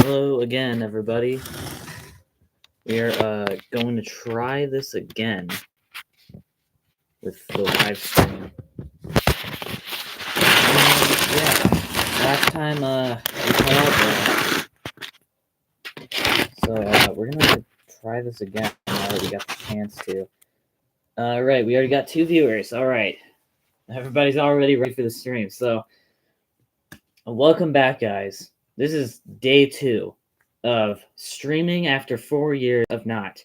Hello again, everybody. We are going to try this again with the live stream. Last time we cut out so we're gonna try this again now that we got the chance to. Right, we already got 2 viewers. All right, everybody's already ready for the stream. So, welcome back, guys. This is day 2 of streaming after 4 years of not.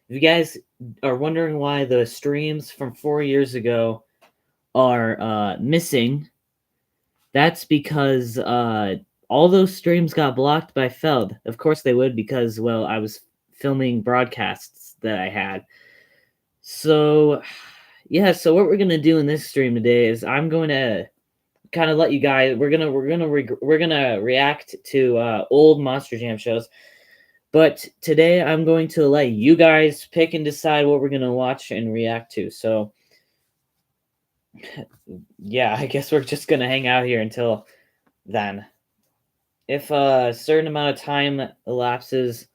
If you guys are wondering why the streams from 4 years ago are missing, that's because all those streams got blocked by Feld. Of course they would, because, well, I was filming broadcasts that I had. So, yeah, so what we're going to do in this stream today is I'm going to kind of let you guys, we're gonna react to old Monster Jam shows. But today I'm going to let you guys pick and decide what we're going to watch and react to. So, yeah, I guess we're just going to hang out here until then. If a certain amount of time elapses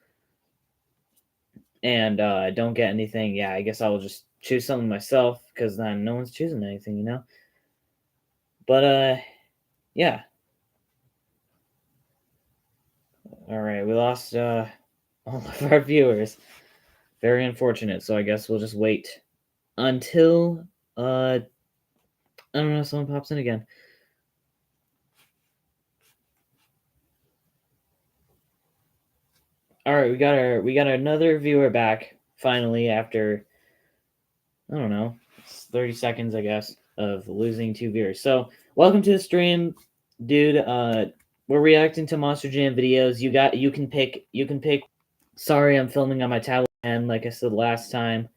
and I don't get anything, yeah, I guess I will just choose something myself, because then no one's choosing anything, you know? But, yeah. All right, we lost all of our viewers. Very unfortunate, so I guess we'll just wait until I don't know, someone pops in again. All right, we got another viewer back finally after, I don't know, 30 seconds, I guess, of losing 2 viewers. So, welcome to the stream, dude. We're reacting to Monster Jam videos. You can pick. Sorry, I'm filming on my tablet, and like I said last time,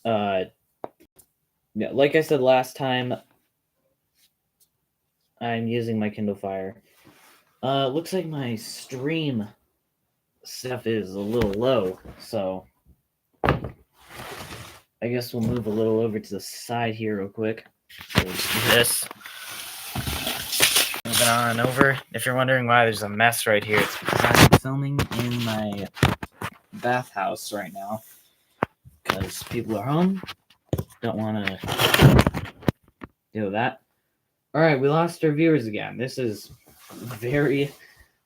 yeah, like I said last time, I'm using my Kindle Fire. Looks like my stream stuff is a little low, so I guess we'll move a little over to the side here real quick. So we'll just do this. Moving on over. If you're wondering why there's a mess right here, it's because I'm filming in my bathhouse right now, because people are home. Don't want to deal with that. All right, we lost our viewers again. This is very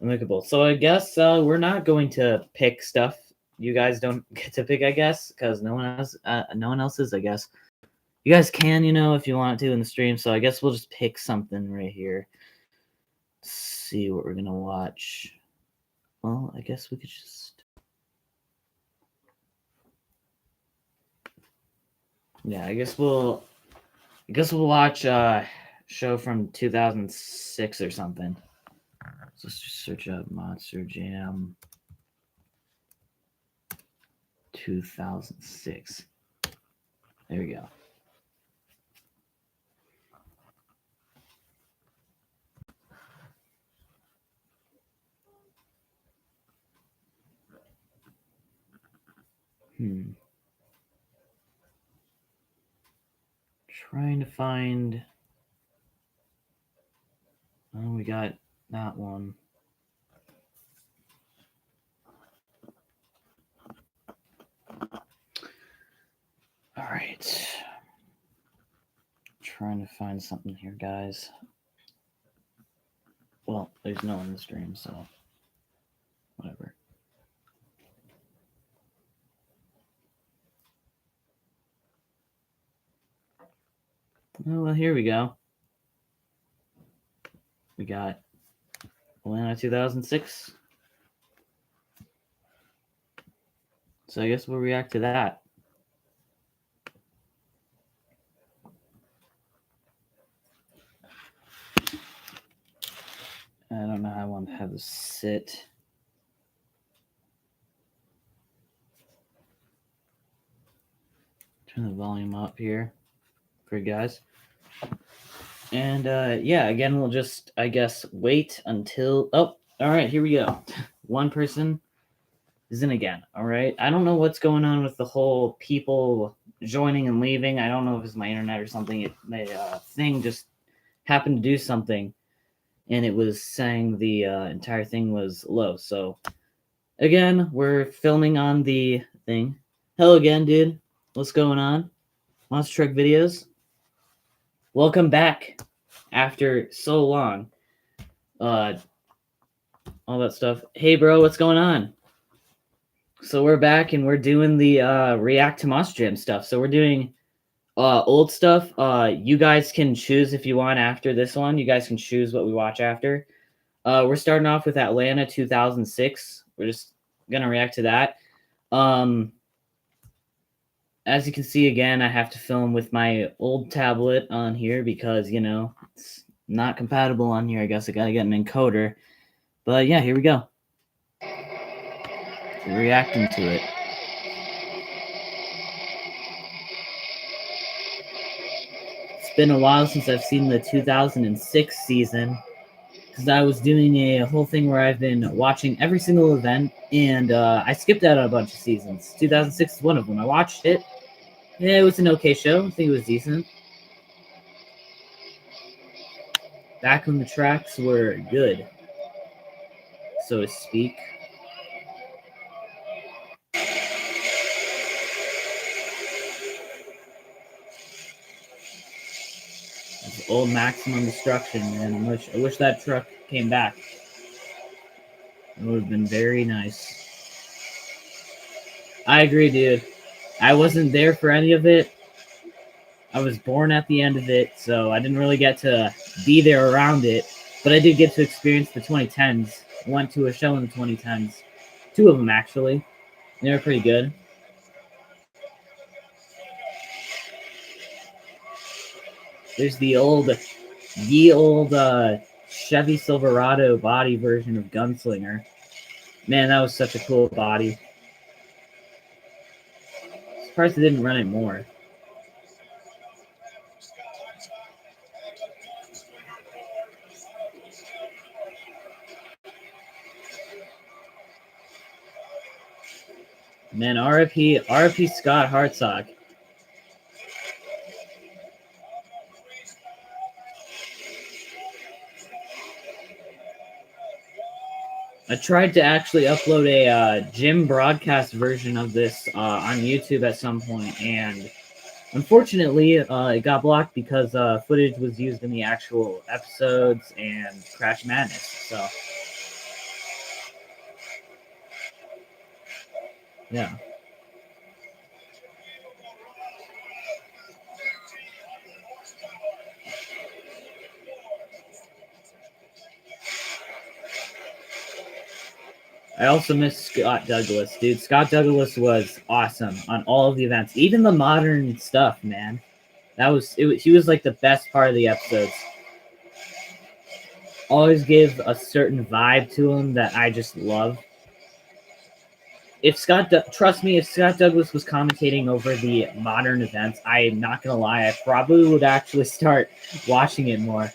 amicable. So I guess we're not going to pick stuff. You guys don't get to pick, I guess, because no one else is, I guess. You guys can, if you want to in the stream. So I guess we'll just pick something right here. Let's see what we're gonna watch. Well, I guess we could just. Yeah, I guess we'll watch a show from 2006 or something. So let's just search up Monster Jam 2006. There we go. Trying to find. Oh, we got that one. All right. Trying to find something here, guys. Well, there's no one in the stream, so whatever. Oh, well, here we go. We got Atlanta 2006. So I guess we'll react to that. I don't know how I want to have this sit. Turn the volume up here for you guys. And yeah, again, we'll just, I guess, wait until. Oh, all right, here we go. One person is in again. All right. I don't know what's going on with the whole people joining and leaving. I don't know if it's my internet or something. The thing just happened to do something. and it was saying the entire thing was low. So again, we're filming on the thing. Hello again, dude. What's going on? Monster Truck Videos. Welcome back after so long. All that stuff. Hey, bro, what's going on? So we're back and we're doing the React to Monster Jam stuff. So we're doing old stuff. You guys can choose if you want after this one. You guys can choose what we watch after. We're starting off with Atlanta 2006. We're just gonna react to that. As you can see, again, I have to film with my old tablet on here because, you know, it's not compatible on here. I guess I gotta get an encoder. But yeah, here we go. Reacting to it. It's been a while since I've seen the 2006 season because I was doing a whole thing where I've been watching every single event, and I skipped out on a bunch of seasons. 2006 is one of them. I watched it. Yeah, it was an okay show. I think it was decent. Back when the tracks were good, so to speak. It's old Maximum Destruction, man. I wish that truck came back. It would have been very nice. I agree, dude. I wasn't there for any of it. I was born at the end of it, so I didn't really get to be there around it. But I did get to experience the 2010s. I went to a show in the 2010s. Two of them, actually. They were pretty good. There's the old Chevy Silverado body version of Gunslinger. Man, that was such a cool body. Surprised they didn't run it more. Man, RIP Scott Hartsock. I tried to actually upload a gym broadcast version of this on YouTube at some point, and unfortunately, it got blocked because footage was used in the actual episodes and Crash Madness. So, yeah. I also miss Scott Douglas, dude. Scott Douglas was awesome on all of the events, even the modern stuff, man. He was like the best part of the episodes. Always give a certain vibe to him that I just love. Trust me, if Scott Douglas was commentating over the modern events, I'm not gonna lie, I probably would actually start watching it more.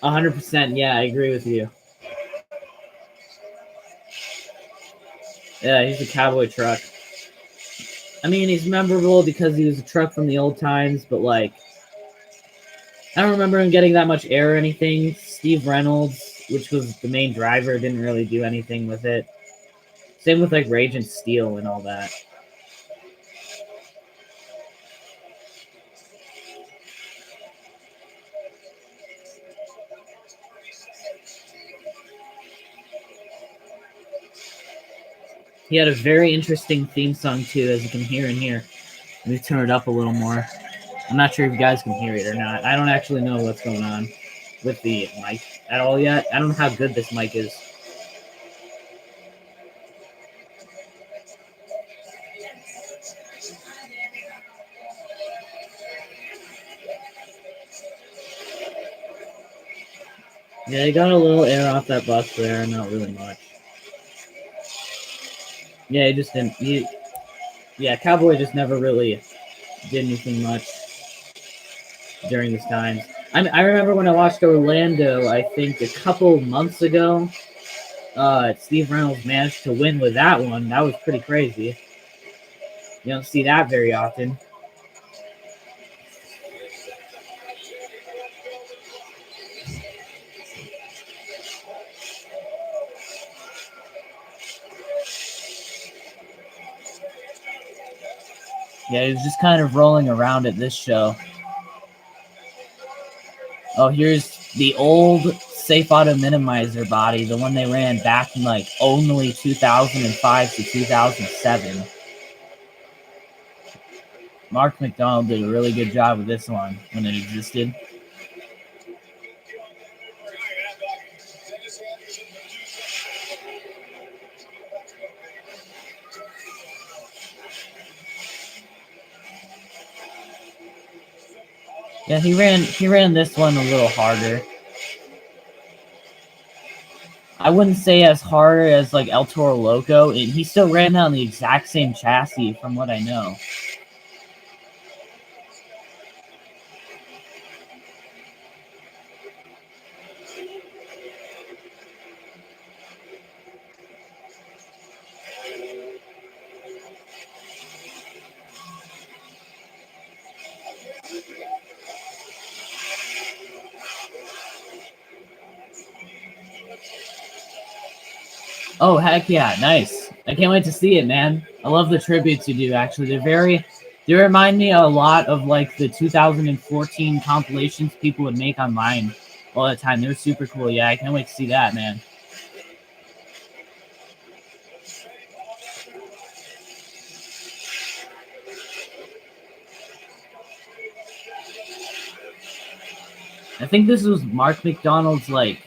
100%, yeah, I agree with you. Yeah, he's a cowboy truck. I mean, he's memorable because he was a truck from the old times, but like, I don't remember him getting that much air or anything. Steve Reynolds, which was the main driver, didn't really do anything with it. Same with like Rage and Steel and all that. He had a very interesting theme song too, as you can hear in here. Let me turn it up a little more. I'm not sure if you guys can hear it or not. I don't actually know what's going on with the mic at all yet. I don't know how good this mic is. Yeah, he got a little air off that bus there, not really much. Yeah, he just didn't. Yeah, Cowboy just never really did anything much during this time. I remember when I watched Orlando, I think a couple months ago, Steve Reynolds managed to win with that one. That was pretty crazy. You don't see that very often. Yeah, he was just kind of rolling around at this show. Oh, here's the old Safe Auto Minimizer body, the one they ran back in like only 2005 to 2007. Mark McDonald did a really good job with this one when it existed. Yeah, he ran this one a little harder. I wouldn't say as hard as like El Toro Loco. He still ran on the exact same chassis from what I know. Oh, heck yeah. Nice. I can't wait to see it, man. I love the tributes you do, actually. They remind me a lot of like the 2014 compilations people would make online all the time. They're super cool. Yeah, I can't wait to see that, man. I think this was Mark McDonald's like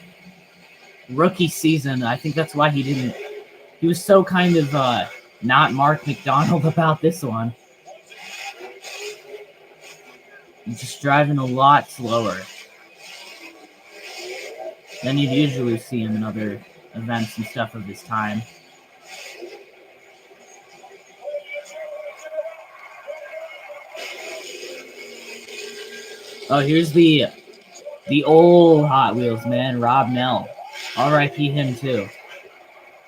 rookie season. I think that's why he was so kind of not Mark McDonald about this one. He's just driving a lot slower than you'd usually see him in other events and stuff of his time. Oh, here's the old Hot Wheels, man. Rob Nell. R.I.P. him, too.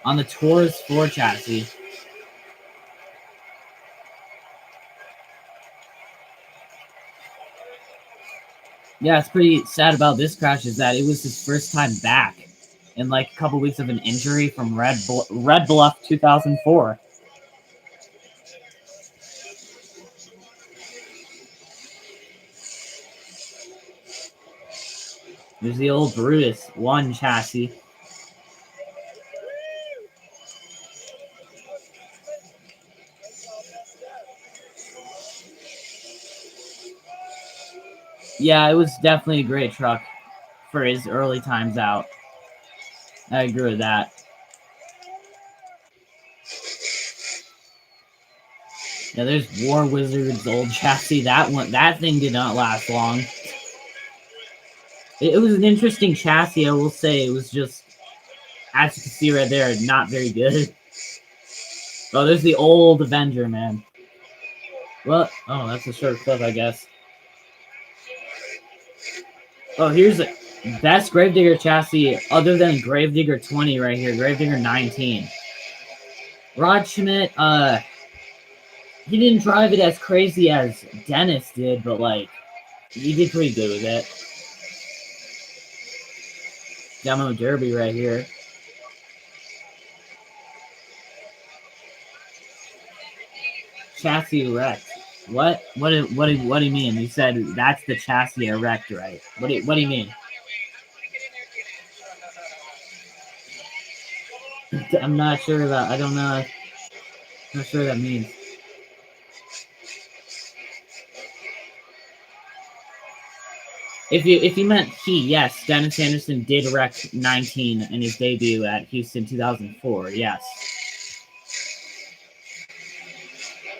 On the Taurus 4 chassis. Yeah, it's pretty sad about this crash is that it was his first time back in like a couple weeks of an injury from Red Bluff 2004. There's the old Brutus 1 chassis. Yeah, it was definitely a great truck for his early times out. I agree with that. Yeah, there's War Wizard's old chassis. That thing did not last long. It was an interesting chassis, I will say. It was just, as you can see right there, not very good. Oh, there's the old Avenger, man. Well, oh, that's a short clip, I guess. Oh, here's the best Gravedigger chassis other than Gravedigger 20 right here. Gravedigger 19. Rod Schmidt, he didn't drive it as crazy as Dennis did, but like, he did pretty good with it. Demo Derby right here. Chassis wrecked. What? What do you mean? You said that's the chassis I wrecked, right? What do you mean? I'm not sure about. I don't know. I'm not sure what that means. If you meant he, yes, Dennis Anderson did wreck 19 in his debut at Houston 2004. Yes.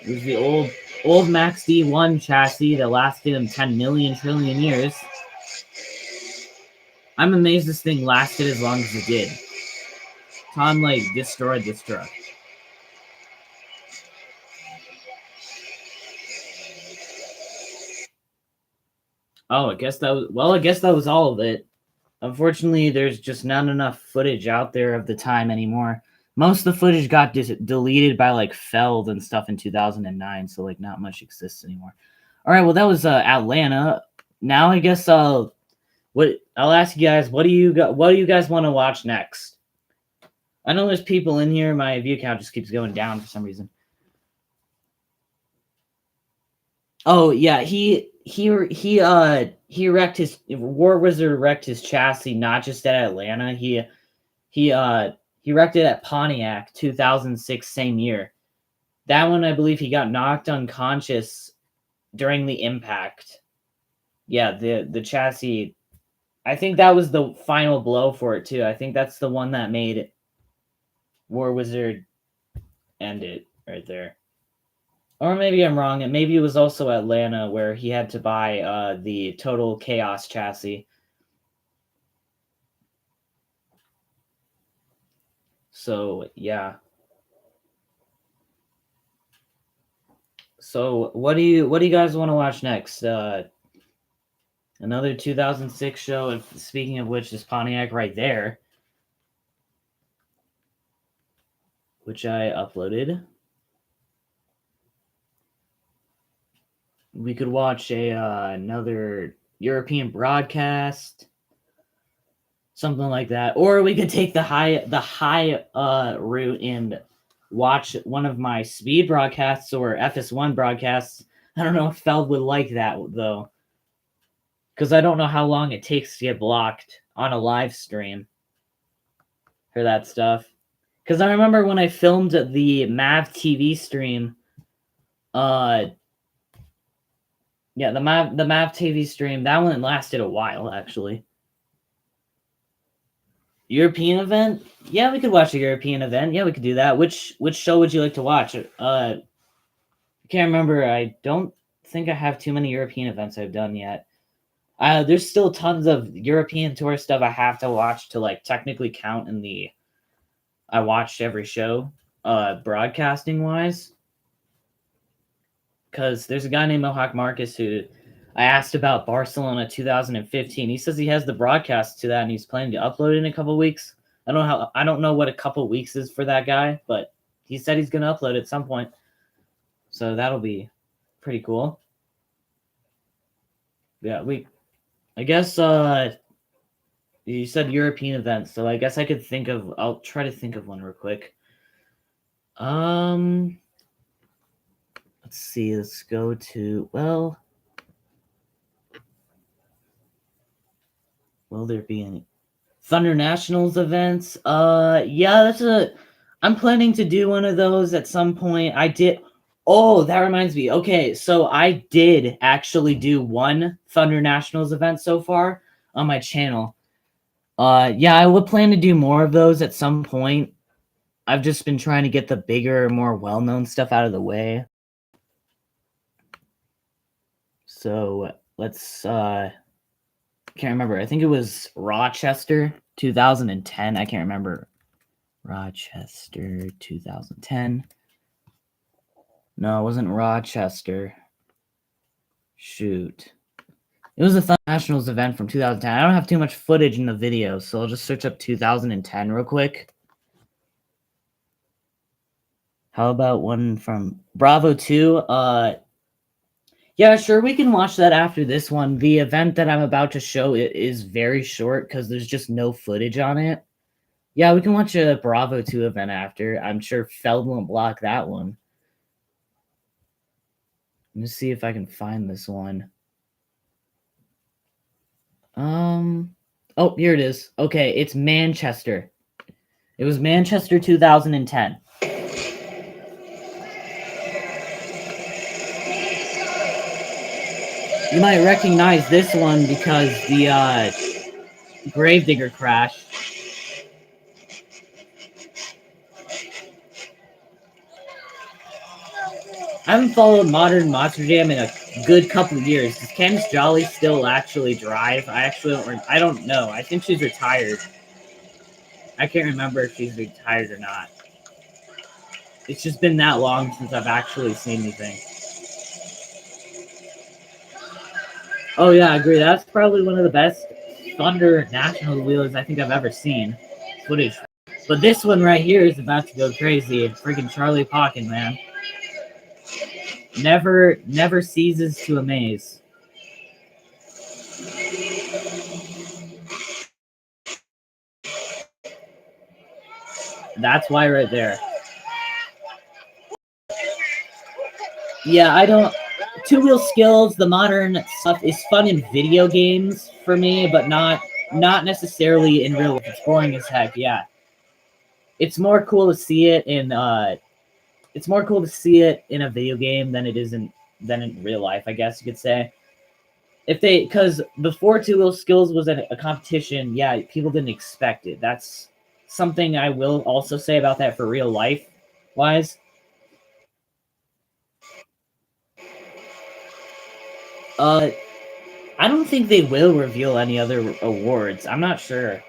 It was the old Max D1 chassis that lasted him 10 million trillion years. I'm amazed this thing lasted as long as it did. Tom like destroyed this truck. Oh, I guess that was all of it. Unfortunately, there's just not enough footage out there of the time anymore. Most of the footage got deleted by like Feld and stuff in 2009, so like not much exists anymore. All right, well that was Atlanta. Now I guess I'll ask you guys, what do you guys want to watch next? I know there's people in here. My view count just keeps going down for some reason. Oh yeah, he wrecked his War Wizard wrecked his chassis not just at Atlanta. He uh he wrecked it at Pontiac 2006 same year. That one I believe he got knocked unconscious during the impact. Yeah, the chassis. I think that was the final blow for it too. I think that's the one that made War Wizard end it right there. Or maybe I'm wrong. And maybe it was also Atlanta where he had to buy the Total Chaos chassis. So yeah. So what do you guys want to watch next? Another 2006 show. And speaking of which, is Pontiac right there, which I uploaded. We could watch another European broadcast, something like that, or we could take the high route and watch one of my speed broadcasts or FS1 broadcasts. I don't know if Feld would like that though, because I don't know how long it takes to get blocked on a live stream for that stuff. Because I remember when I filmed the Mav TV stream, uh, yeah, the Mav TV stream, that one lasted a while actually. European event? Yeah, we could watch a European event. Yeah, we could do that. Which show would you like to watch? I can't remember. I don't think I have too many European events I've done yet. There's still tons of European tour stuff I have to watch to like technically count in the I watched every show, broadcasting wise. Because there's a guy named Mohawk Marcus who I asked about Barcelona 2015. He says he has the broadcast to that and he's planning to upload it in a couple weeks. I don't know what a couple weeks is for that guy, but he said he's gonna upload at some point. So that'll be pretty cool. Yeah, I guess you said European events, so I guess I'll try to think of one real quick. Let's see, let's go to will there be any Thunder Nationals events? Yeah, I'm planning to do one of those at some point. I did. Oh, that reminds me. Okay, so I did actually do one Thunder Nationals event so far on my channel. Yeah, I would plan to do more of those at some point. I've just been trying to get the bigger, more well-known stuff out of the way. So let's can't remember. I think it was Rochester 2010. I can't remember. Rochester 2010. No, it wasn't Rochester. Shoot. It was a Thunder Nationals event from 2010. I don't have too much footage in the video, so I'll just search up 2010 real quick. How about one from Bravo 2? Yeah, sure, we can watch that after this one. The event that I'm about to show is very short because there's just no footage on it. Yeah, we can watch a Bravo 2 event after. I'm sure Feld won't block that one. Let me see if I can find this one. Oh, here it is. Okay, it's Manchester. It was Manchester 2010. You might recognize this one because the Gravedigger crash. I haven't followed Modern Monster Jam in a good couple of years. Does Candice Jolly still actually drive? I don't know. I think she's retired. I can't remember if she's retired or not. It's just been that long since I've actually seen anything. Oh yeah, I agree. That's probably one of the best Thunder National wheels I think I've ever seen. Footage. But this one right here is about to go crazy. Freaking Charlie Pocket, man. Never ceases to amaze. That's why right there. Yeah, I don't. two-wheel skills, the modern stuff is fun in video games for me, but not necessarily in real life. It's boring as heck. Yeah, it's more cool to see it in it's more cool to see it in a video game than it is in real life, I guess you could say. Because before two-wheel skills was a competition, yeah, people didn't expect it. That's something I will also say about that for real life wise. I don't think they will reveal any other awards. I'm not sure.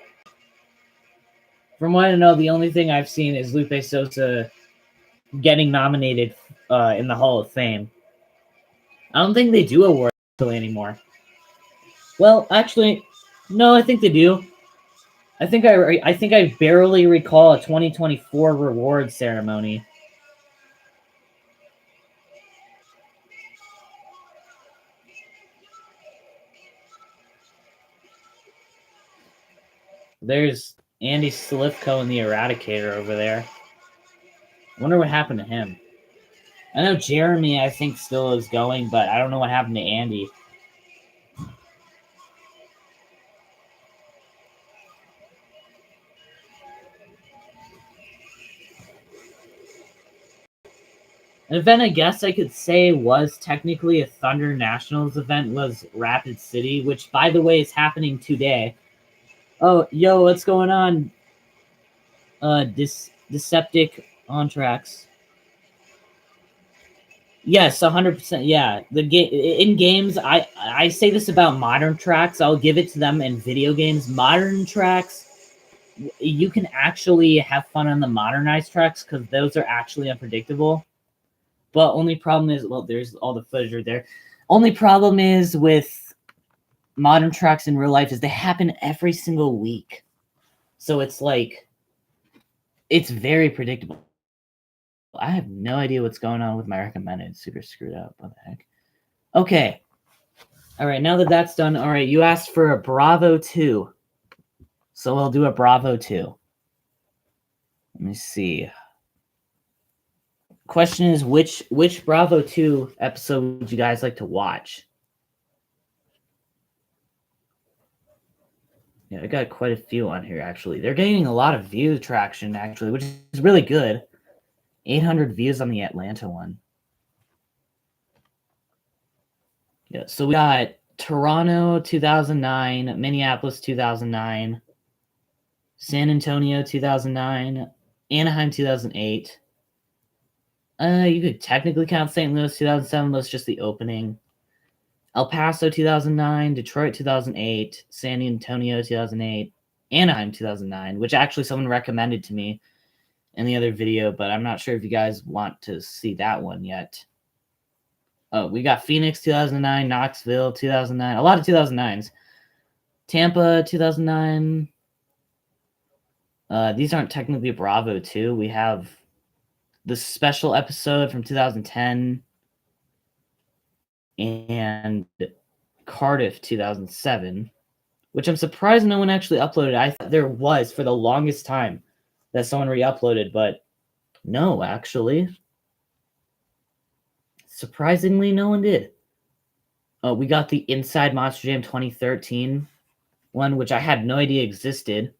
From what I know, the only thing I've seen is Lupe Sosa getting nominated in the Hall of Fame. I don't think they do awards anymore. Well, actually, no, I think they do. I think I barely recall a 2024 reward ceremony. There's Andy Slivko and the Eradicator over there. I wonder what happened to him. I know Jeremy, I think, still is going, but I don't know what happened to Andy. An event I guess I could say was technically a Thunder Nationals event was Rapid City, which, by the way, is happening today. Oh, yo, what's going on? Deceptic on tracks. Yes, 100%. Yeah, the game in games. I say this about modern tracks. I'll give it to them in video games. Modern tracks, you can actually have fun on the modernized tracks because those are actually unpredictable. But only problem is, well, there's all the footage right there. Only problem is with modern tracks in real life is they happen every single week, so it's like it's very predictable. I have no idea what's going on with my recommended. It's super screwed up. What the heck? Okay. All right, now that that's done, all right, you asked for a Bravo 2. So we'll do a Bravo 2. Let me see. Question is, which Bravo 2 episode would you guys like to watch? Yeah, I got quite a few on here, actually. They're gaining a lot of view traction, actually, which is really good. 800 views on the Atlanta one. Yeah, so we got Toronto 2009, Minneapolis 2009, San Antonio 2009, Anaheim 2008. You could technically count St. Louis 2007, that's just the opening. El Paso 2009, Detroit 2008, San Antonio 2008, Anaheim 2009, which actually someone recommended to me in the other video, but I'm not sure if you guys want to see that one yet. Oh, we got Phoenix 2009, Knoxville 2009, a lot of 2009s. Tampa 2009. These aren't technically Bravo 2. We have the special episode from 2010 and Cardiff 2007, which I'm surprised no one actually uploaded. I thought there was for the longest time that someone re-uploaded, but no, actually. Surprisingly, no one did. Oh, we got the Inside Monster Jam 2013 one, which I had no idea existed.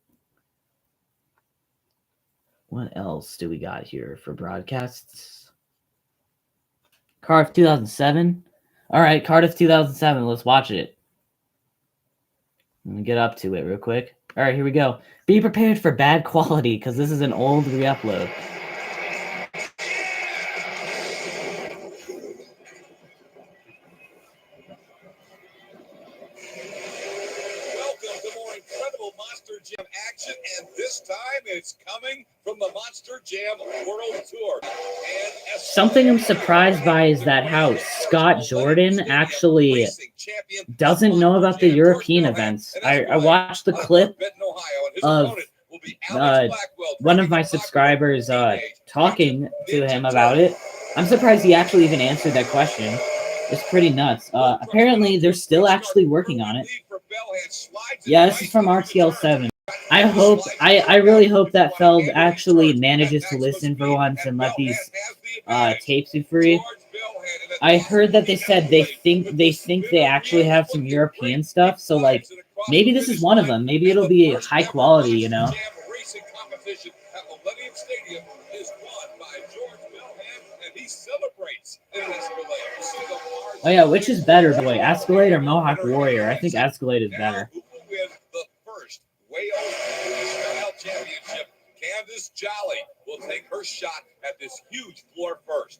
What else do we got here for broadcasts? Cardiff 2007. All right, Cardiff 2007. Let's watch it. Let me get up to it real quick. All right, here we go. Be prepared for bad quality because this is an old re-upload. Welcome to more incredible Monster Jam action, and this time it's coming from the Monster Jam World Tour. And something I'm surprised by is that how Scott Jordan actually doesn't know about the European events. I watched the clip of one of my subscribers talking to him about it. I'm surprised he actually even answered that question. It's pretty nuts. Apparently, they're still actually working on it. Yeah, this is from RTL7. I really hope that Feld actually manages to listen for once and let these tapes be free. I heard that they said they think they actually have some European stuff. So like maybe this is one of them. Maybe it'll be high quality, you know. Racing competition at Millennium Stadium is won by George Milham, and he celebrates in an Escalade. Oh yeah, which is better, by the way, Escalade or Mohawk Warrior? I think Escalade is better. Who will win the first Wales Freestyle Championship? Candace Jolly will take her shot at this huge floor first.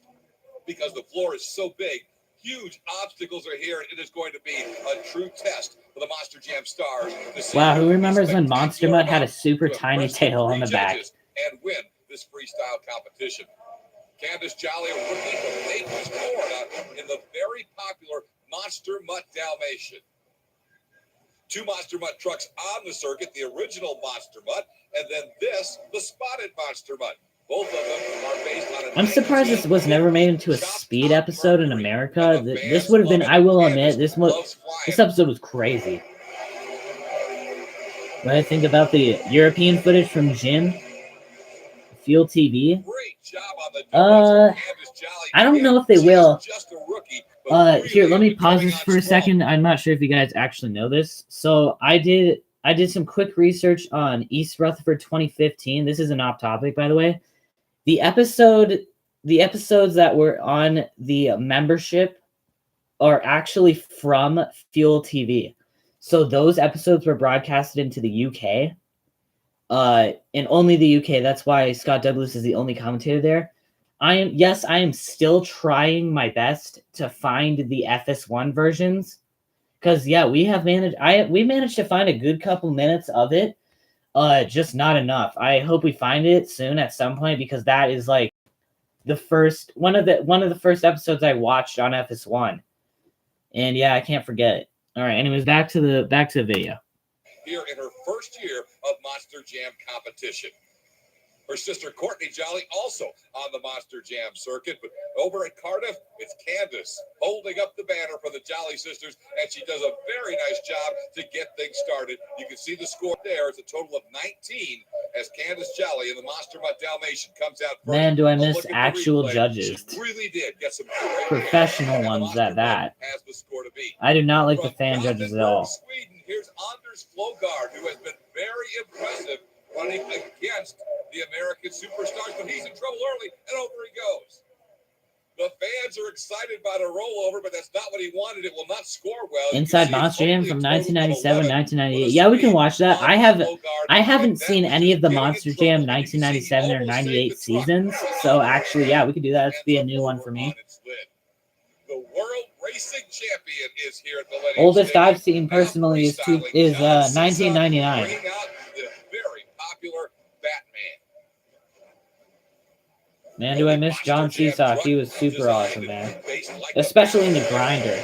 Because the floor is so big, huge obstacles are here, and it is going to be a true test for the Monster Jam stars. Wow, who remembers when Monster Mutt had a super tiny tail on the back? And win this freestyle competition. Candace Jolly, a rookie from Naples, Florida, in the very popular Monster Mutt Dalmatian. 2 Monster Mutt trucks on the circuit, the original Monster Mutt, and then this, the Spotted Monster Mutt. Both of them are based on I'm surprised this was never made into a speed episode in America. This would have been, I will admit, this episode was crazy. What I think about the European footage from Jim, Fuel TV. I don't know if they will. Here, let me pause this for a second. I'm not sure if you guys actually know this. So I did some quick research on East Rutherford 2015. This is an off topic, by the way. The episodes that were on the membership are actually from Fuel TV. So those episodes were broadcasted into the UK. And only the UK. That's why Scott Douglas is the only commentator there. I am still trying my best to find the FS1 versions. Because yeah, we managed to find a good couple minutes of it. Just not enough. I hope we find it soon at some point, because that is like the first one of the first episodes I watched on FS1. And yeah, I can't forget it. All right, anyways, back to the video. Here in her first year of Monster Jam competition. Her sister Courtney Jolly also on the Monster Jam circuit, but over at Cardiff, it's Candace holding up the banner for the Jolly sisters, and she does a very nice job to get things started. You can see the score there. It's a total of 19 as Candace Jolly in the Monster Mutt Dalmatian comes out first. Man, do I miss actual judges. She really did get some professional ones at that. Has the score to be. I do not like the fan judges at all. Sweden, here's Anders Flogard, who has been very impressive running against the American superstars, but he's in trouble early, and over he goes. The fans are excited about a rollover, but that's not what he wanted. It will not score well. Inside Monster Jam from 1997, 1998. Yeah, we can watch that. I haven't seen any of the Monster Jam 1997 or 98 seasons, so actually, yeah, we could do that. It's be a new one for me. The World Racing Champion is here at the oldest I've seen personally is 1999. The very popular Batman. Man, do I miss John Seesaw. He was super awesome, man. Especially in the grinder.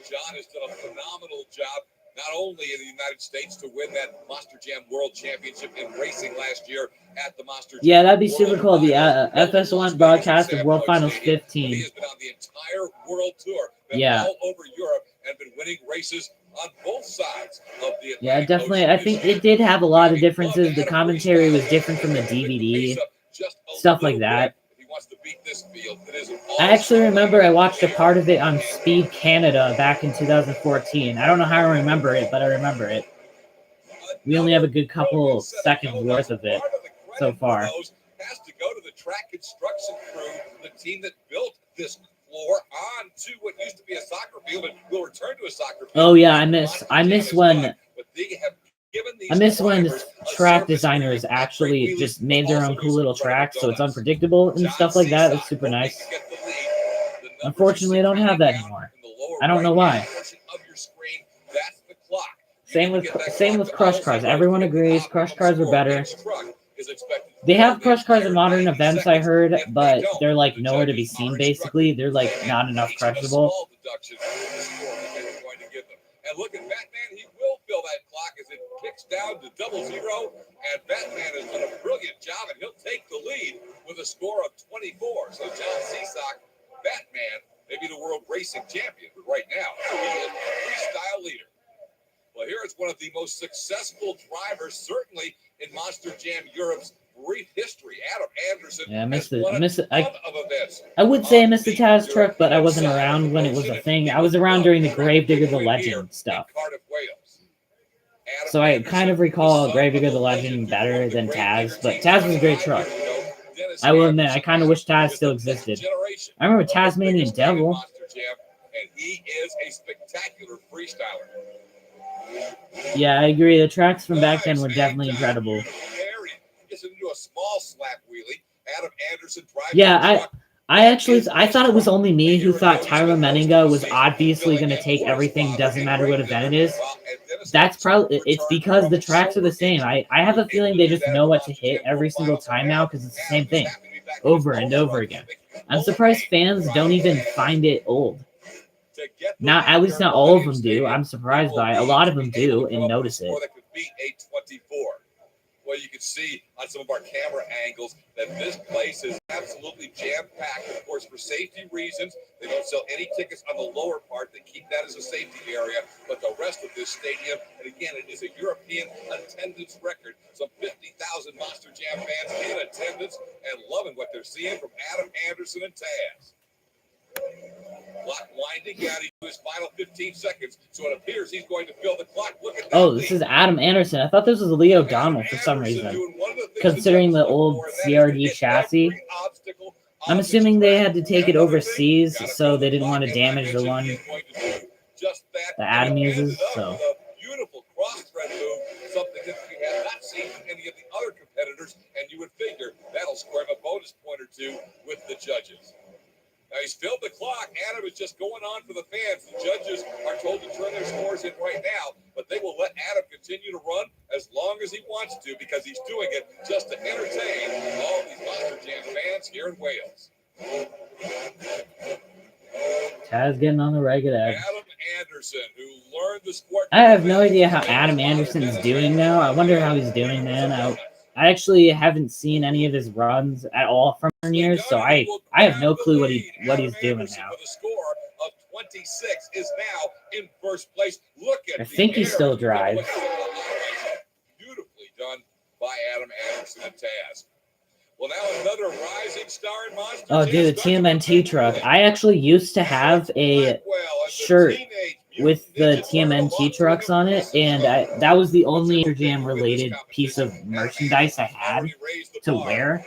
John has done a phenomenal job, not only in the United States to win that Monster Jam World Championship in racing last year at the Monster Jam. Yeah, that'd be super cool. The FS1 broadcast of World Finals 15. He has been on the entire world tour. Yeah. All over Europe and been winning races on both sides of the Atlantic Yeah, definitely. Ocean. I think it did have a lot of differences. The commentary was different from the DVD. Stuff like that. I actually remember I watched a part of it on Speed Canada back in 2014. I don't know how I remember it, but I remember it. We only have a good couple seconds worth of it so far. Has to go to the track construction crew, the team that built this floor on to what used to be a soccer field and will return to a soccer field. Oh yeah, I miss when track designers actually just made their own cool little tracks, so it's unpredictable and stuff like that. It's super nice. Unfortunately, I don't have that anymore. I don't know why. Same with Crush Cars. Everyone agrees Crush Cars are better. They have Crush Cars in modern events, I heard, but they're like nowhere to be seen, basically. They're like not enough crushable. And look at Batman, he will fill that clock as it kicks down to 0-0. And Batman has done a brilliant job, and he'll take the lead with a score of 24. So John Seesack, Batman, maybe the world racing champion, but right now, he is the freestyle leader. Well, here it's one of the most successful drivers, certainly in Monster Jam Europe's brief history. Adam Anderson. Yeah, I missed has it. won I a missed it. ton of events. I would say I missed the Taz truck, but I wasn't around when it was a thing. I was around during the Gravedigger the Legend stuff. So I kind of recall Gravedigger the Legend better than Taz, but Taz was a great truck. I will admit, I kind of wish Taz still existed. I remember Tasmanian Devil. And he is a spectacular freestyler. Yeah, I agree. The tracks from back then were definitely incredible. Gets into a small slap wheelie. Adam Anderson drives Yeah, I thought it was only me who thought Tyler Menninga was obviously going to take everything, doesn't matter what event it is. That's probably, it's because the tracks are the same. I have a feeling they just know what to hit every single time now because it's the same thing over and over again. I'm surprised fans don't even find it old. Not, at least not all of them do. I'm surprised by it. A lot of them do and notice it. Well, you can see on some of our camera angles that this place is absolutely jam-packed. Of course, for safety reasons, they don't sell any tickets on the lower part. They keep that as a safety area. But the rest of this stadium, and again, it is a European attendance record. Some 50,000 Monster Jam fans in attendance and loving what they're seeing from Adam Anderson and Taz. Clock winding down into his final 15 seconds, so it appears he's going to fill the clock. Look at that. Oh, this is Adam Anderson. I thought this was Leo O'Donnell for some reason. Considering the old CRD chassis, I'm assuming they had to take it overseas, so they didn't want to damage the one that Adam uses. So. Beautiful cross-thread move, something that we have not seen from any of the other competitors, and you would figure that'll score him a bonus point or two with the judges. Now he's filled the clock. Adam is just going on for the fans. The judges are told to turn their scores in right now, but they will let Adam continue to run as long as he wants to because he's doing it just to entertain all these Monster Jam fans here in Wales. Taz getting on the regular. Adam Anderson, who learned the sport. I have no idea how Adam Anderson is doing now. I wonder how he's doing, man. I actually haven't seen any of his runs at all from years, so I have no clue what he's doing now. The score of 26 is now in first place. Look at I think he still drives. Beautifully done by Adam Anderson and Taz. Well, now another rising star in Monster Jam. Oh, dude, the TMNT truck. I actually used to have a shirt with the TMNT trucks on it, and that was the only Monster Jam related piece of merchandise I had to wear,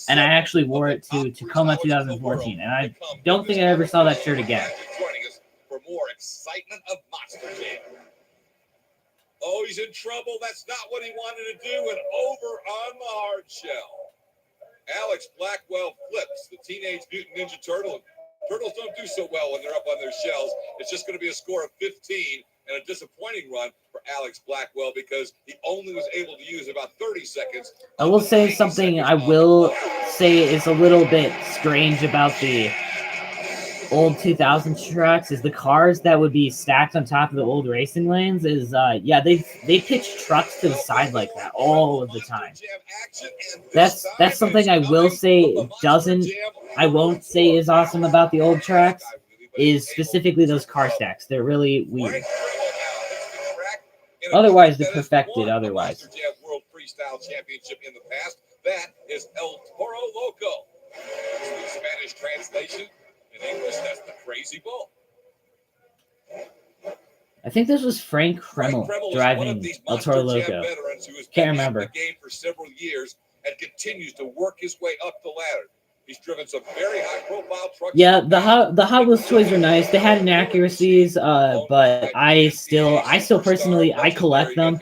and I actually wore it to Tacoma 2014, and I don't think I ever saw that shirt again. For more excitement of Monster Jam. Oh, he's in trouble. That's not what he wanted to do, and over on the hard shell. Alex Blackwell flips the Teenage Mutant Ninja Turtle. Turtles don't do so well when they're up on their shells. It's just going to be a score of 15 and a disappointing run for Alex Blackwell because he only was able to use about 30 seconds. I will say something I will say is a little bit strange about the old 2000 trucks is the cars that would be stacked on top of the old racing lanes is yeah, they pitch trucks to the side like that all of the time. That's something I will say I won't say is awesome about the old tracks is specifically those car stacks. They're really weird. Otherwise they're perfected otherwise. World Freestyle Championship in the past. That is El Toro Loco. The Spanish translation. In English, that's the Crazy Bull. I think this was Frank Kreml driving El Toro Loco. Can't remember. The game for several years and continues to work his way up the ladder. He's driven some very high-profile trucks. Yeah, the Hot Wheels toys are nice. They had inaccuracies, but I still personally collect them.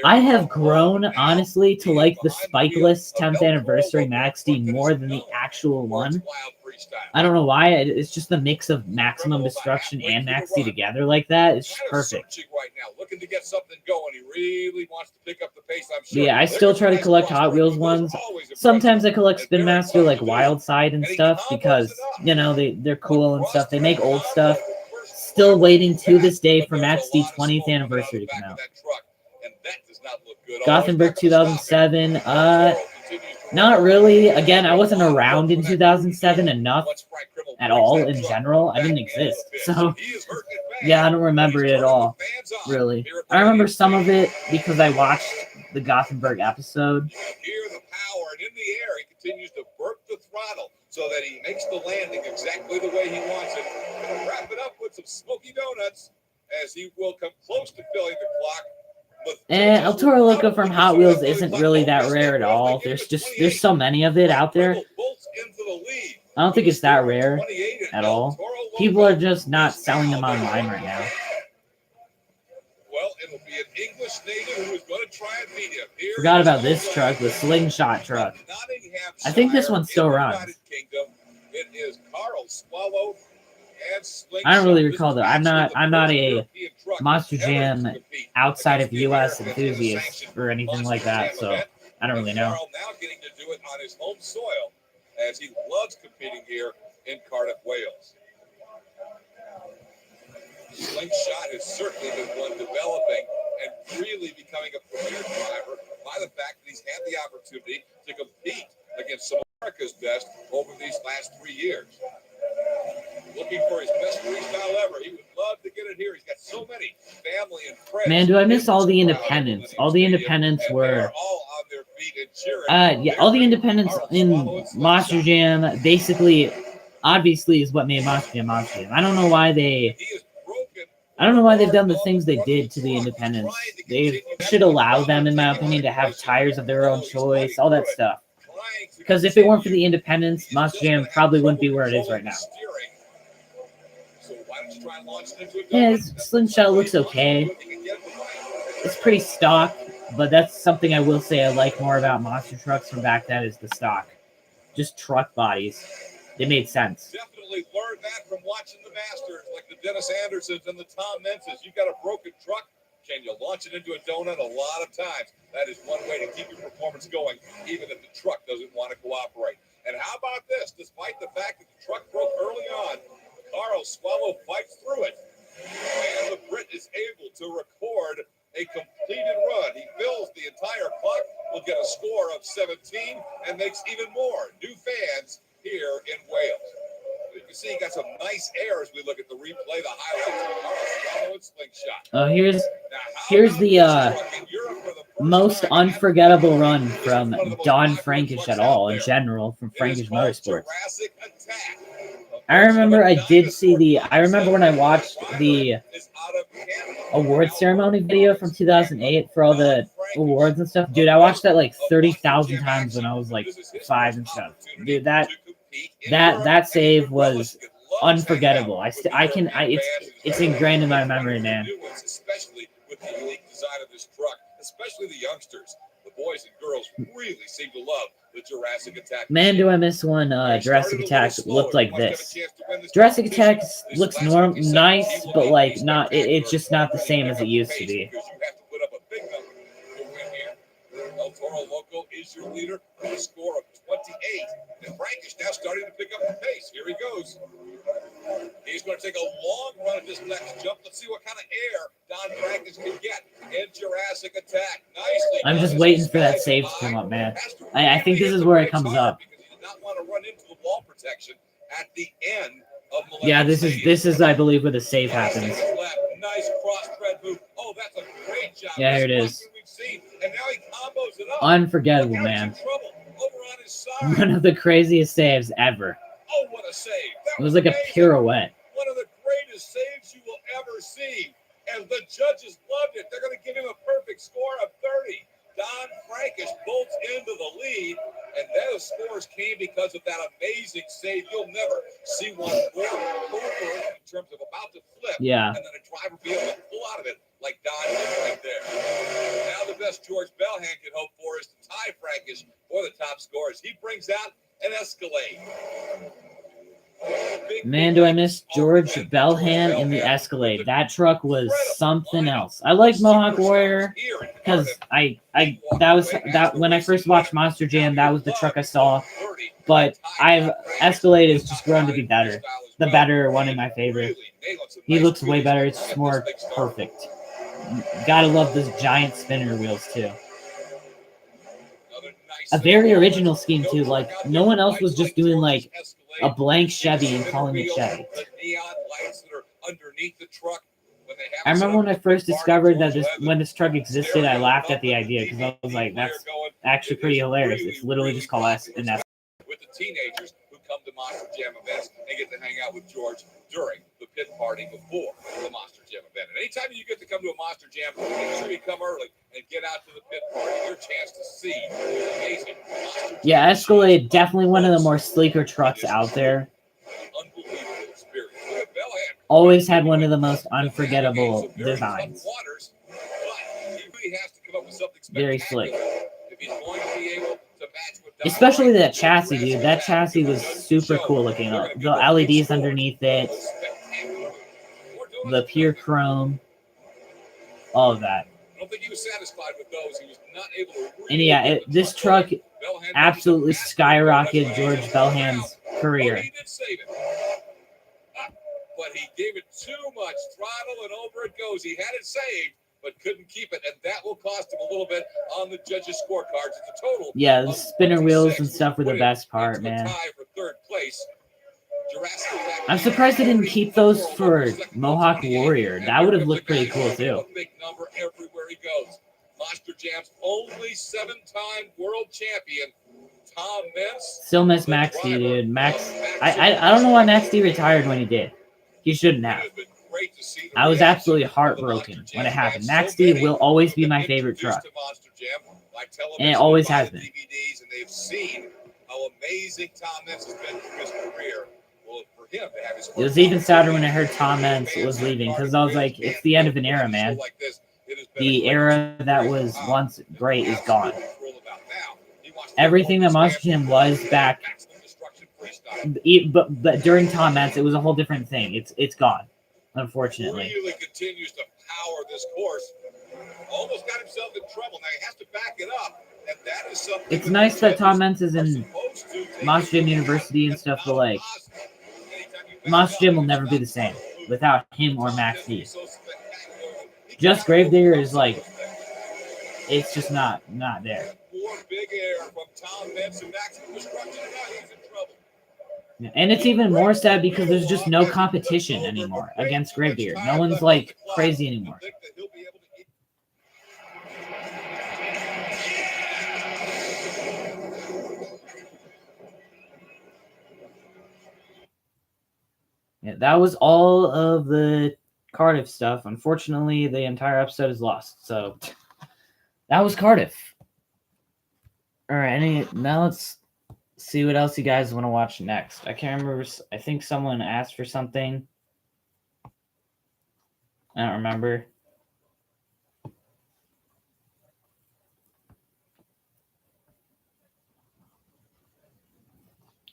I have grown, honestly, to like the Spikeless 10th Anniversary Max D more than the actual one. I don't know why. It's just the mix of Maximum Destruction and Max D together like that. It's just perfect. Right now, looking to get something going. He really wants to pick up the pace, I'm sure. Yeah, I still try to collect Hot Wheels ones. Sometimes I collect Spin Master like Wild Side and stuff because, you know, they're cool and stuff. They make old stuff. Still waiting to this day for Max D 20th Anniversary to come out. Gothenburg 2007. Not really. Again, I wasn't around in 2007 enough at all in general. I didn't exist. So, yeah, I don't remember it at all, really. I remember some of it because I watched the Gothenburg episode. You hear the power, and in the air, he continues to work the throttle so that he makes the landing exactly the way he wants it. And wrap it up with some smoky donuts as he will come close to filling the clock. El Toro Loco from Hot Wheels isn't really that rare at all. There's so many of it out there. I don't think it's that rare at all. People are just not selling them online right now. Well, it'll be an English native who is going to try and beat him. Forgot about this truck, the slingshot truck. I think this one still runs. It is Carl Swallow and Slingshot. I don't really recall though. I'm not a Monster Jam outside of US enthusiast or anything like that, so I don't really know. Carl now getting to do it on his home soil as he loves competing here in Cardiff, Wales. Slingshot has certainly been one developing and really becoming a premier driver by the fact that he's had the opportunity to compete against some of America's best over these last 3 years. Looking for his best freestyle ever. He would love to get it here. He's got so many family and friends. Man, do I miss all the independents? All the independents were all on their feet and cheering. yeah, all the independents in Monster Jam basically obviously is what made Monster Jam Monster Jam. I don't know why they've done the things they did to the independents. They should allow them, in my opinion, to have tires of their own choice, all that stuff. Because if it weren't for the independents, Monster Jam probably wouldn't be where it is right now. Yeah, his slingshot looks okay. It's pretty stock, but that's something I will say I like more about monster trucks from back then is the stock. Just truck bodies. They made sense. Definitely learned that from watching the Masters, like the Dennis Andersons and the Tom Menses. You got a broken truck, can you launch it into a donut? A lot of times, that is one way to keep your performance going, even if the truck doesn't want to cooperate. And how about this? Despite the fact that the truck broke early on, Carl Swallow fights through it. And the Brit is able to record a completed run. He fills the entire clock, will get a score of 17, and makes even more new fans here in Wales. You can see he got some nice air as we look at the replay, the highlights of Carl Swallow and Slingshot. Oh, here's the most unforgettable run from Don Frankish at all in general from Frankish Motorsports. I remember when I watched the award ceremony video from 2008 for all the awards and stuff. Dude, I watched that like 30,000 times when I was like 5 and stuff. Dude, that save was unforgettable. It's ingrained in my memory, man. Especially with the unique design of this truck, especially the youngsters. The boys and girls really seem to love the Jurassic Attack. Man, do I miss when Jurassic Attack looked like this. Jurassic Attack looks nice, but like not. It's just not the same as it used to be. El Toro Loco is your leader with a score of 28. And Frankish now starting to pick up the pace. Here he goes. He's going to take a long run at this next jump. Let's see what kind of air Don Frankish can get in Jurassic Attack. Nicely. I'm just waiting for that save to come up, man. I think this is where it comes up. Because he did not want to run into the wall protection at the end of yeah, this is I believe where the save happens. Nice cross-thread move. Oh, that's a great job. Yeah, here it is. And now he combos it up. Unforgettable, man. One of the craziest saves ever. Oh, what a save. It was like a pirouette. One of the greatest saves you will ever see. And the judges loved it. They're going to give him a perfect score of 30. Don Frankish bolts into the lead, and those scores came because of that amazing save. You'll never see one more over in terms of about to flip, yeah, and then a driver be able to pull out of it like Don did right there. Now the best George Bellhand can hope for is to tie Frankish for the top scores. He brings out an Escalade. Man, do I miss George Bellhand in the Escalade. That truck was something else. I like Mohawk Warrior because that when I first watched Monster Jam, that was the truck I saw. But Escalade has just grown to be better. The better one in my favor. He looks way better. It's just more perfect. Gotta love those giant spinner wheels too. A very original scheme too. Like no one else was just doing like a blank Chevy and calling it Chevy. The neon lights that are underneath the truck, when I remember when I first discovered that when this truck existed, I laughed at the idea because I was like, that's actually pretty hilarious. It's literally just called an S. With the teenagers who come to Monster Jam events and get to hang out with George during the pit party before the Monster Jam event. And anytime you get to come to a Monster Jam, make sure you come early and get out to the pit party. Your chance to see the amazing Monster Jam. Yeah, Escalade, definitely one of the more sleeker trucks out there. Unbelievable experience. Bellhand Always had one of the most unforgettable designs. But he really has to come up with something Very spectacular slick. if he's going to be able to match what Especially that chassis, dude. That chassis was super cool looking. The LEDs underneath it, the pure chrome, all of that. I don't think he was satisfied with those. He was not able to. And yeah, this truck absolutely skyrocketed George Bellham's career. He did save it. But he gave it too much throttle, and over it goes. He had it saved, but couldn't keep it, and that will cost him a little bit on the judges' scorecards. It's a total. Yeah, the spinner wheels and stuff were the best part, man. I'm surprised they didn't keep those for Mohawk Warrior. That would have looked pretty cool too. Big number everywhere he goes. Monster Jam's only 7-time world champion, Tom Meents. Still miss Max D, dude. Max, I don't know why Max D retired when he did. He shouldn't have. I was absolutely heartbroken when it happened. Max D will always be my favorite truck. And it always has been. And they've seen how amazing Tom Meents has been through his career. Well, for him to have his it was even sadder when I heard Tom Meents was leaving because I was like, it's the end of an era, man. The era that was once great is gone. Everything that Monster Jam was back, but during Tom Meents, it was a whole different thing. It's gone, unfortunately. Really continues to power this course. Almost got himself in trouble. Now he has to back it up. And that is something. It's nice that Tom Meents is in Monster Jam University and stuff, but like, Monster Jam will never be the same without him or Max D. Just Gravedigger is like, it's just not there. Big air from Tom Meents and Max Destruction. He's in trouble. And it's even more sad because there's just no competition anymore against Gravedigger. No one's like crazy anymore. Yeah, that was all of the Cardiff stuff. Unfortunately, the entire episode is lost. So that was Cardiff. All right, now let's see what else you guys want to watch next. I can't remember. I think someone asked for something. I don't remember.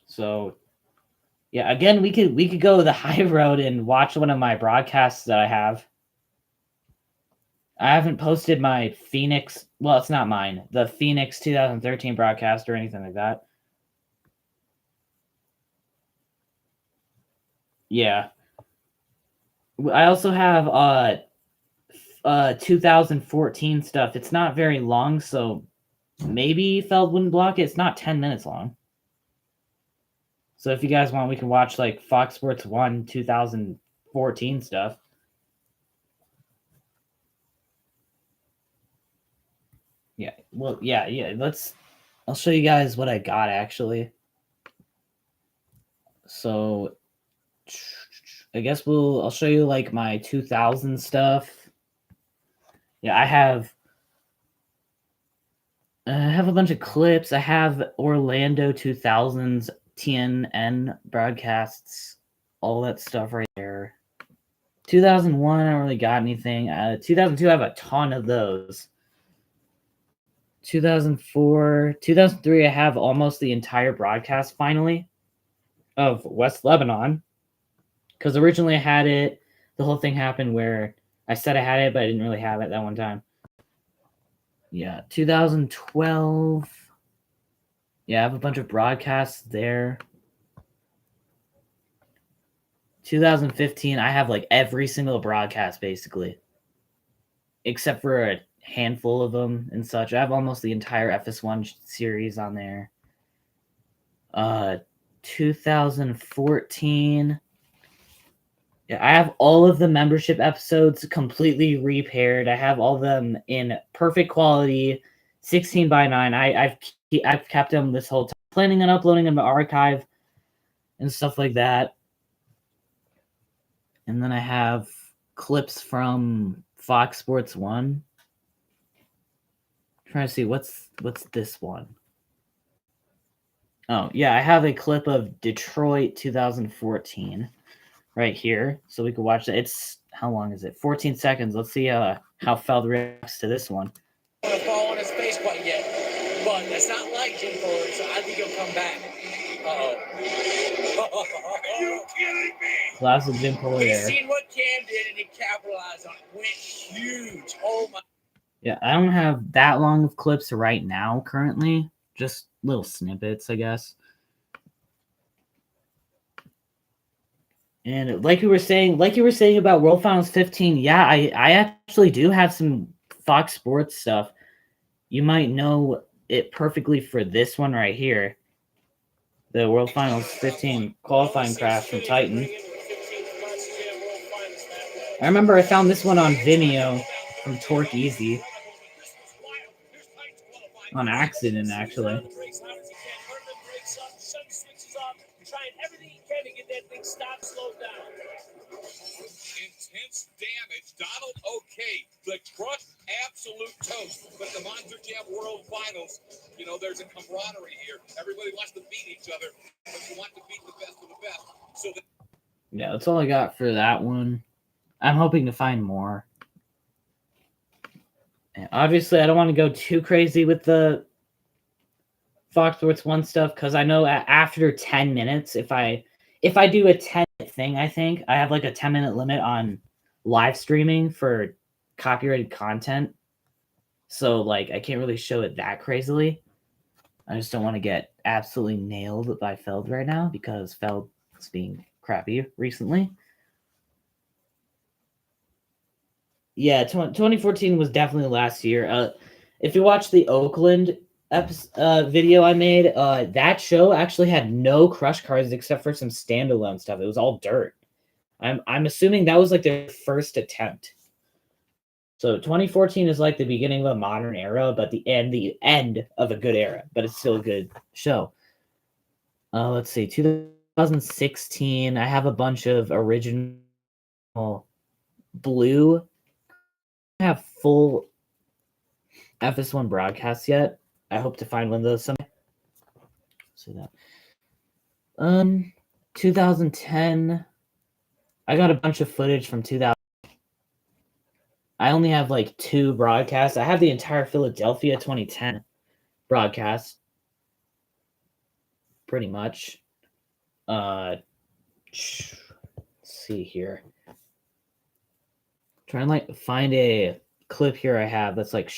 So, yeah, again, we could go the high road and watch one of my broadcasts that I have. I haven't posted my Phoenix. Well, it's not mine. The Phoenix 2013 broadcast or anything like that. Yeah. I also have 2014 stuff. It's not very long, so maybe Feld wouldn't block it. It's not 10 minutes long. So if you guys want, we can watch like Fox Sports 1 2014 stuff. Yeah. Well, yeah. I'll show you guys what I got actually. So I guess I'll show you like my 2000 stuff. Yeah, I have a bunch of clips. I have Orlando 2000s TNN broadcasts, all that stuff right there. 2001, I don't really got anything. 2002, I have a ton of those. 2004, 2003, I have almost the entire broadcast finally of West Lebanon. Because originally I had it, the whole thing happened where I said I had it, but I didn't really have it that one time. Yeah, 2012. Yeah, I have a bunch of broadcasts there. 2015, I have like every single broadcast basically. Except for a handful of them and such. I have almost the entire FS1 series on there. 2014. Yeah, I have all of the membership episodes completely repaired. I have all of them in perfect quality, 16:9. I've kept them this whole time, planning on uploading them to archive and stuff like that. And then I have clips from Fox Sports 1. Trying to see what's this one. Oh, yeah, I have a clip of Detroit 2014 right here. So we can watch that. It's, how long is it? 14 seconds. Let's see how Feld reacts to this one. I don't want to fall on his face quite yet, but that's not like Jim Fuller, so I think he'll come back. Are you kidding me? Classic Jim Fuller He's there. seen what Cam did and he capitalized on it. Went huge. Oh my. Yeah, I don't have that long of clips right now currently. Just little snippets, I guess. And like you were saying about World Finals 15, yeah, I actually do have some Fox Sports stuff. You might know it perfectly for this one right here. The World Finals 15 qualifying crash from Titan. I remember I found this one on Vimeo from Torque Easy. On accident, actually. Intense damage. Donald, okay. The truck, absolute toast. But the Monster Jam World Finals, you know, there's a camaraderie here. Everybody wants to beat each other, but you want to beat the best of the best. So yeah, that's all I got for that one. I'm hoping to find more. And obviously, I don't want to go too crazy with the Fox Sports 1 stuff because I know after 10 minutes, if I do a 10-minute thing, I think I have like a 10-minute limit on live streaming for copyrighted content. So like I can't really show it that crazily. I just don't want to get absolutely nailed by Feld right now because Feld's being crappy recently. Yeah, 2014 was definitely last year. If you watch the Oakland video I made, that show actually had no crush cars except for some standalone stuff. It was all dirt. I'm assuming that was like their first attempt. So 2014 is like the beginning of a modern era, but the end of a good era. But it's still a good show. Let's see, 2016. I have a bunch of original blue. I have full FS1 broadcasts yet. I hope to find one of those someday. See that. 2010. I got a bunch of footage from 2000. I only have like 2 broadcasts. I have the entire Philadelphia 2010 broadcast. Pretty much. Let's see here. Try and like find a clip here I have that's like